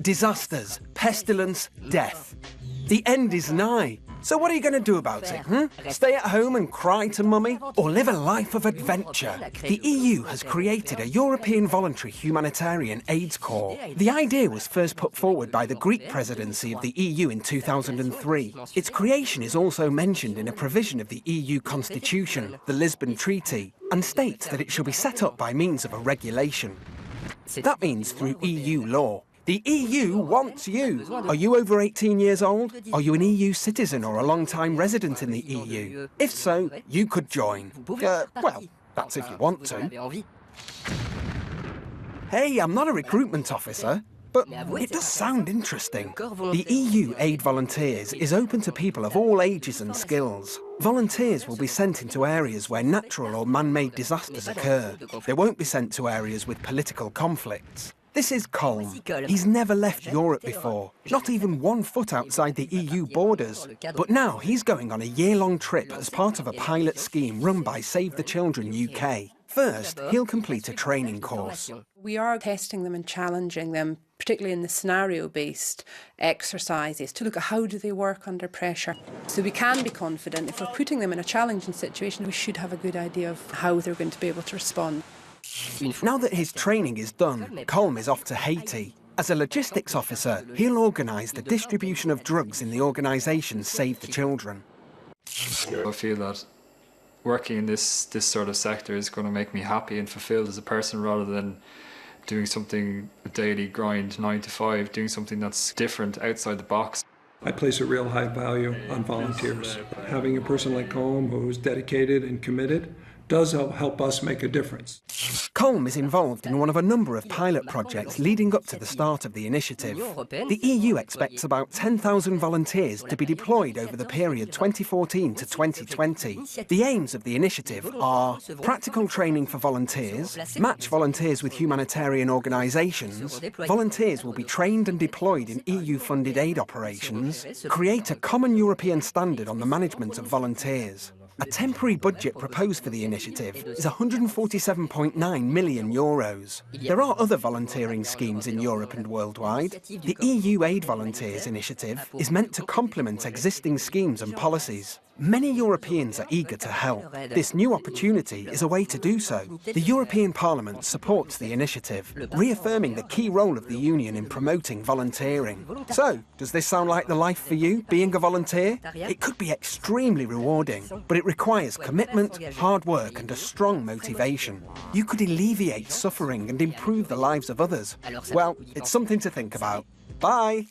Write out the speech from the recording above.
Disasters, pestilence, death. The end is nigh. So what are you going to do about it, Stay at home and cry to mummy? Or live a life of adventure? The EU has created a European Voluntary Humanitarian AIDS Corps. The idea was first put forward by the Greek presidency of the EU in 2003. Its creation is also mentioned in a provision of the EU Constitution, the Lisbon Treaty, and states that it shall be set up by means of a regulation. That means through EU law. The EU wants you. Are you over 18 years old? Are you an EU citizen or a long-time resident in the EU? If so, you could join. Well, that's if you want to. Hey, I'm not a recruitment officer, but it does sound interesting. The EU Aid Volunteers is open to people of all ages and skills. Volunteers will be sent into areas where natural or man-made disasters occur. They won't be sent to areas with political conflicts. This is Colm. He's never left Europe before, not even 1 foot outside the EU borders. But now he's going on a year-long trip as part of a pilot scheme run by Save the Children UK. First, he'll complete a training course. We are testing them and challenging them, particularly in the scenario-based exercises, to look at how do they work under pressure. So we can be confident if we're putting them in a challenging situation, we should have a good idea of how they're going to be able to respond. Now that his training is done, Colm is off to Haiti. As a logistics officer, he'll organise the distribution of drugs in the organisation Save the Children. I feel that working in this sort of sector is going to make me happy and fulfilled as a person, rather than doing something, a daily grind, 9 to 5, doing something that's different, outside the box. I place a real high value on volunteers. Having a person like Colm who's dedicated and committed does help us make a difference. Colm is involved in one of a number of pilot projects leading up to the start of the initiative. The EU expects about 10,000 volunteers to be deployed over the period 2014 to 2020. The aims of the initiative are practical training for volunteers, match volunteers with humanitarian organisations, volunteers will be trained and deployed in EU-funded aid operations, create a common European standard on the management of volunteers. A temporary budget proposed for the initiative is €147.9 million. There are other volunteering schemes in Europe and worldwide. The EU Aid Volunteers initiative is meant to complement existing schemes and policies. Many Europeans are eager to help. This new opportunity is a way to do so. The European Parliament supports the initiative, reaffirming the key role of the Union in promoting volunteering. So, does this sound like the life for you, being a volunteer? It could be extremely rewarding, but it requires commitment, hard work and a strong motivation. You could alleviate suffering and improve the lives of others. Well, it's something to think about. Bye!